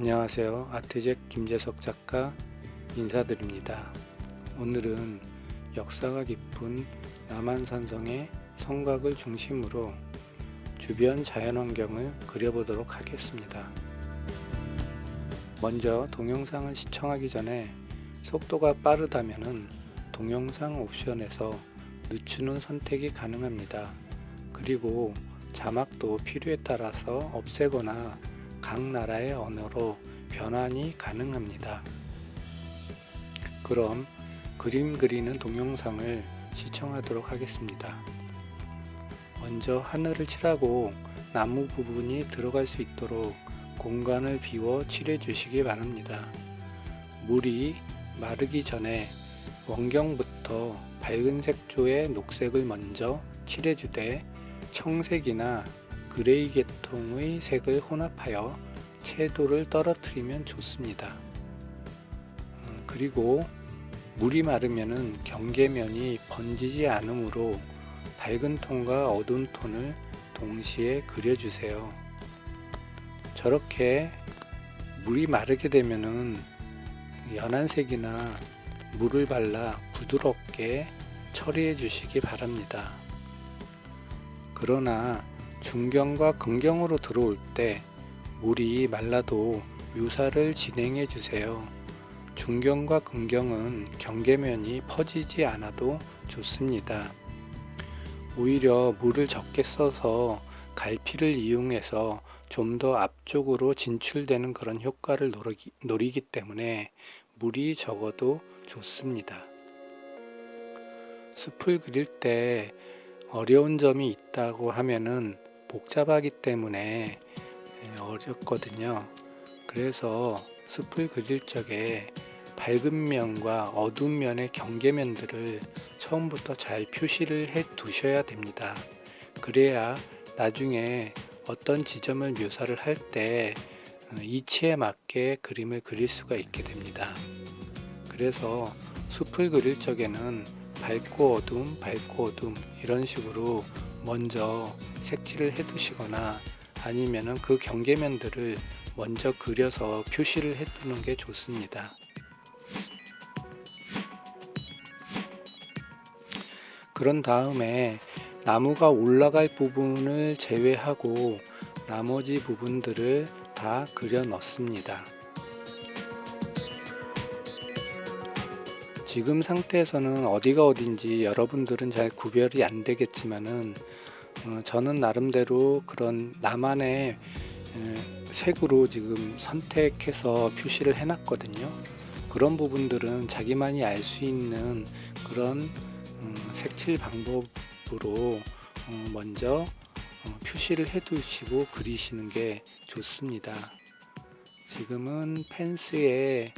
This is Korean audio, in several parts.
안녕하세요. 아트잭 김재석 작가 인사드립니다. 오늘은 역사가 깊은 남한산성의 성곽을 중심으로 주변 자연환경을 그려보도록 하겠습니다. 먼저 동영상을 시청하기 전에 속도가 빠르다면 동영상 옵션에서 늦추는 선택이 가능합니다. 그리고 자막도 필요에 따라서 없애거나 각 나라의 언어로 변환이 가능합니다. 그럼 그림 그리는 동영상을 시청하도록 하겠습니다. 먼저 하늘을 칠하고 나무 부분이 들어갈 수 있도록 공간을 비워 칠해 주시기 바랍니다. 물이 마르기 전에 원경부터 밝은 색조의 녹색을 먼저 칠해 주되 청색이나 그레이 계통의 색을 혼합하여 채도를 떨어뜨리면 좋습니다. 그리고 물이 마르면 경계면이 번지지 않으므로 밝은 톤과 어두운 톤을 동시에 그려주세요. 저렇게 물이 마르게 되면 연한 색이나 물을 발라 부드럽게 처리해 주시기 바랍니다. 그러나 중경과 긍경으로 들어올 때 물이 말라도 묘사를 진행해 주세요. 중경과 긍경은 경계면이 퍼지지 않아도 좋습니다. 오히려 물을 적게 써서 갈피를 이용해서 좀 더 앞쪽으로 진출되는 그런 효과를 노리기 때문에 물이 적어도 좋습니다. 숲을 그릴 때 어려운 점이 있다고 하면은 복잡하기 때문에 어렵거든요. 그래서 숲을 그릴 적에 밝은 면과 어두운 면의 경계면들을 처음부터 잘 표시를 해 두셔야 됩니다. 그래야 나중에 어떤 지점을 묘사를 할 때 이치에 맞게 그림을 그릴 수가 있게 됩니다. 그래서 숲을 그릴 적에는 밝고 어둠 이런 식으로 먼저 색칠을 해 두시거나 아니면은 그 경계면들을 먼저 그려서 표시를 해 두는 게 좋습니다. 그런 다음에 나무가 올라갈 부분을 제외하고 나머지 부분들을 다 그려 넣습니다. 지금 상태에서는 어디가 어딘지 여러분들은 잘 구별이 안 되겠지만은 저는 나름대로 그런 나만의 색으로 지금 선택해서 표시를 해놨거든요. 그런 부분들은 자기만이 알 수 있는 그런 색칠 방법으로 먼저 표시를 해 두시고 그리시는 게 좋습니다. 지금은 펜스의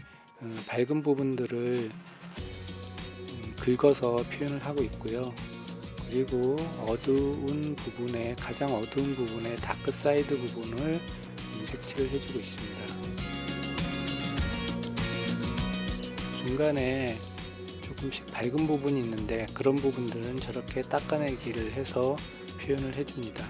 밝은 부분들을 긁어서 표현을 하고 있고요. 그리고 어두운 부분에 가장 어두운 부분에 다크 사이드 부분을 색칠을 해주고 있습니다. 중간에 조금씩 밝은 부분이 있는데 그런 부분들은 저렇게 닦아내기를 해서 표현을 해줍니다.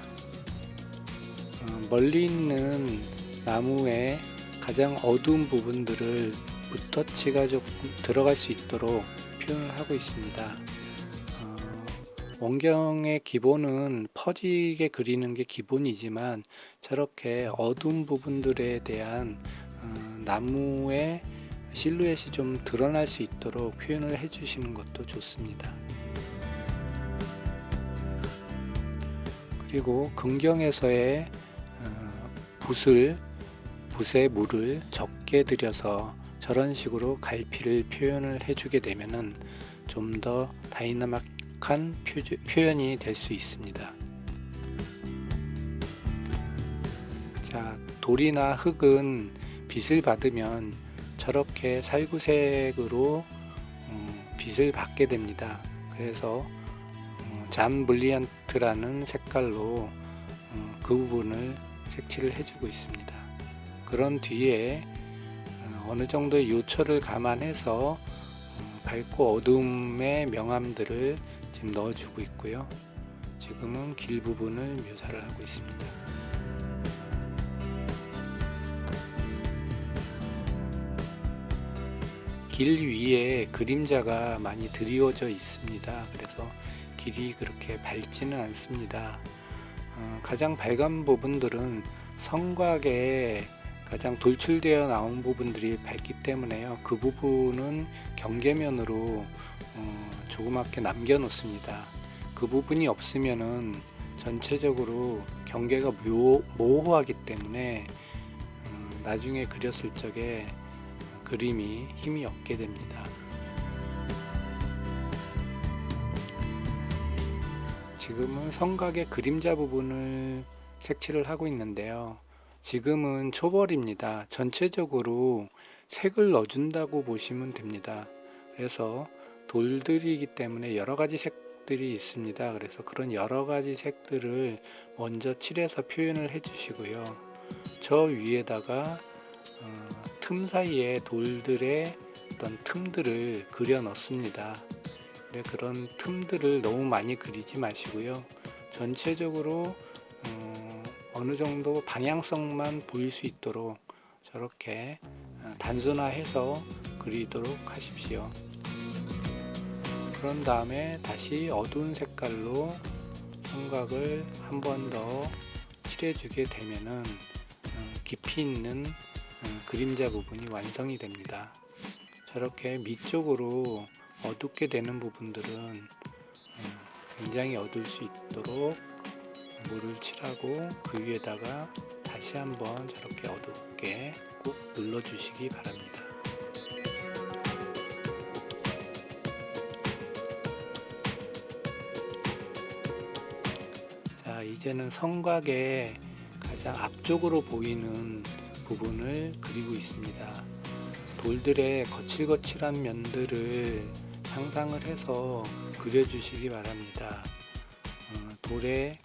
멀리 있는 나무의 가장 어두운 부분들을 붓터치가 조금 들어갈 수 있도록 표현을 하고 있습니다. 원경의 기본은 퍼지게 그리는 게 기본이지만 저렇게 어두운 부분들에 대한 나무의 실루엣이 좀 드러날 수 있도록 표현을 해주시는 것도 좋습니다. 그리고 긍경에서의 붓에 물을 적게 들여서 저런 식으로 갈피를 표현을 해주게 되면은 좀 더 다이나믹한 표현이 될 수 있습니다. 자, 돌이나 흙은 빛을 받으면 저렇게 살구색으로 빛을 받게 됩니다. 그래서 잠 블리안트라는 색깔로 그 부분을 색칠을 해주고 있습니다. 그런 뒤에 어느 정도의 요철을 감안해서 밝고 어두움의 명암들을 지금 넣어주고 있고요. 지금은 길 부분을 묘사를 하고 있습니다. 길 위에 그림자가 많이 드리워져 있습니다. 그래서 길이 그렇게 밝지는 않습니다. 가장 밝은 부분들은 성곽에 가장 돌출되어 나온 부분들이 밝기 때문에요. 그 부분은 경계면으로 조그맣게 남겨 놓습니다. 그 부분이 없으면은 전체적으로 경계가 모호하기 때문에 나중에 그렸을 적에 그림이 힘이 없게 됩니다. 지금은 성곽의 그림자 부분을 색칠을 하고 있는데요. 지금은 초벌입니다. 전체적으로 색을 넣어준다고 보시면 됩니다. 그래서 돌들이기 때문에 여러 가지 색들이 있습니다. 그래서 그런 여러 가지 색들을 먼저 칠해서 표현을 해 주시고요. 저 위에다가 틈 사이에 돌들의 어떤 틈들을 그려 넣습니다. 그런 틈들을 너무 많이 그리지 마시고요. 전체적으로 어느 정도 방향성만 보일 수 있도록 저렇게 단순화해서 그리도록 하십시오. 그런 다음에 다시 어두운 색깔로 성곽을 한 번 더 칠해주게 되면은 깊이 있는 그림자 부분이 완성이 됩니다. 저렇게 밑쪽으로 어둡게 되는 부분들은 굉장히 어두울 수 있도록 물을 칠하고 그 위에다가 다시 한번 저렇게 어둡게 꾹 눌러 주시기 바랍니다. 자, 이제는 성곽의 가장 앞쪽으로 보이는 부분을 그리고 있습니다. 돌들의 거칠거칠한 면들을 상상을 해서 그려주시기 바랍니다. 돌에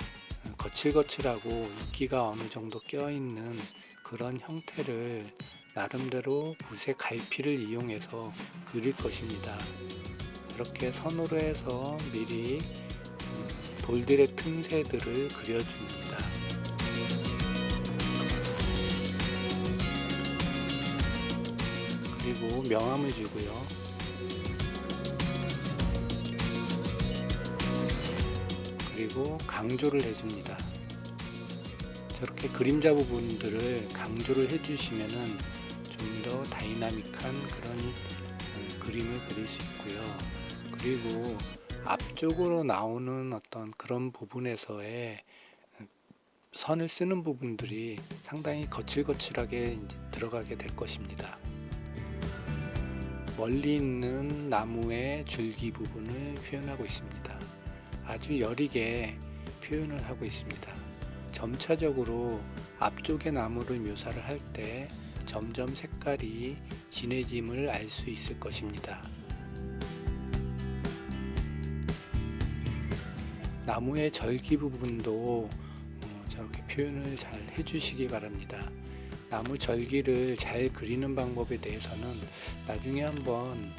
거칠거칠하고 이끼가 어느 정도 껴있는 그런 형태를 나름대로 붓의 갈피를 이용해서 그릴 것입니다. 이렇게 선으로 해서 미리 돌들의 틈새들을 그려줍니다. 그리고 명암을 주고요. 그리고 강조를 해줍니다. 저렇게 그림자 부분들을 강조를 해주시면은 좀 더 다이나믹한 그런 그림을 그릴 수 있고요. 그리고 앞쪽으로 나오는 어떤 그런 부분에서의 선을 쓰는 부분들이 상당히 거칠거칠하게 이제 들어가게 될 것입니다. 멀리 있는 나무의 줄기 부분을 표현하고 있습니다. 아주 여리게 표현을 하고 있습니다. 점차적으로 앞쪽의 나무를 묘사를 할 때 점점 색깔이 진해짐을 알 수 있을 것입니다. 나무의 절기 부분도 저렇게 표현을 잘 해주시기 바랍니다. 나무 절기를 잘 그리는 방법에 대해서는 나중에 한번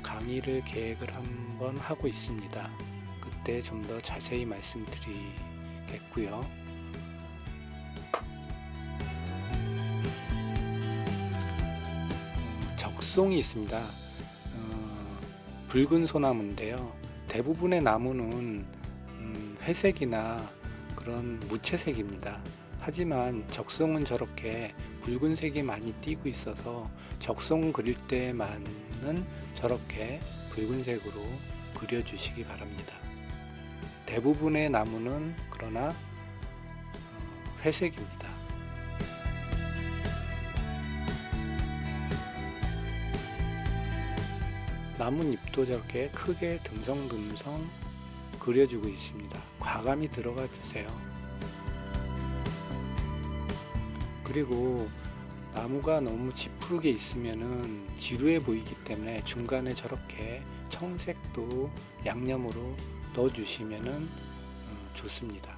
강의를 계획을 한번 하고 있습니다. 그때 좀 더 자세히 말씀드리겠고요. 적송이 있습니다. 붉은 소나무인데요. 대부분의 나무는 회색이나 그런 무채색입니다. 하지만 적송은 저렇게 붉은색이 많이 띄고 있어서 적송 그릴 때만은 저렇게 붉은색으로 그려주시기 바랍니다. 대부분의 나무는 그러나 회색입니다. 나뭇잎도 저렇게 크게 듬성듬성 그려주고 있습니다. 과감히 들어가 주세요. 그리고 나무가 너무 짙푸르게 있으면은 지루해 보이기 때문에 중간에 저렇게 청색도 양념으로 넣어 주시면은 좋습니다.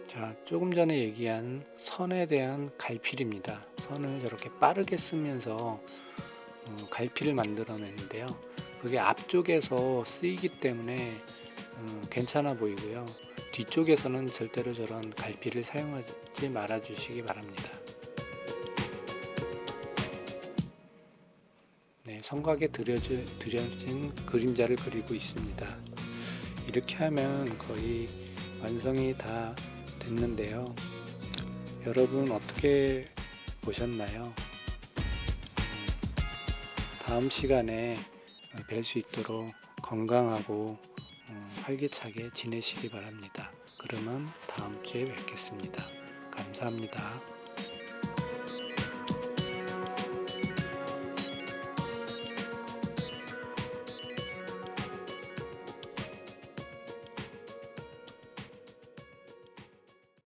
자, 조금 전에 얘기한 선에 대한 갈필입니다. 선을 저렇게 빠르게 쓰면서 갈필을 만들어내는데요. 그게 앞쪽에서 쓰이기 때문에 괜찮아 보이고요. 뒤쪽에서는 절대로 저런 갈피를 사용하지 말아 주시기 바랍니다. 네, 성곽에 들여진 그림자를 그리고 있습니다. 이렇게 하면 거의 완성이 다 됐는데요. 여러분 어떻게 보셨나요? 다음 시간에 뵐 수 있도록 건강하고 활기차게 지내시기 바랍니다. 그러면 다음 주에 뵙겠습니다. 감사합니다.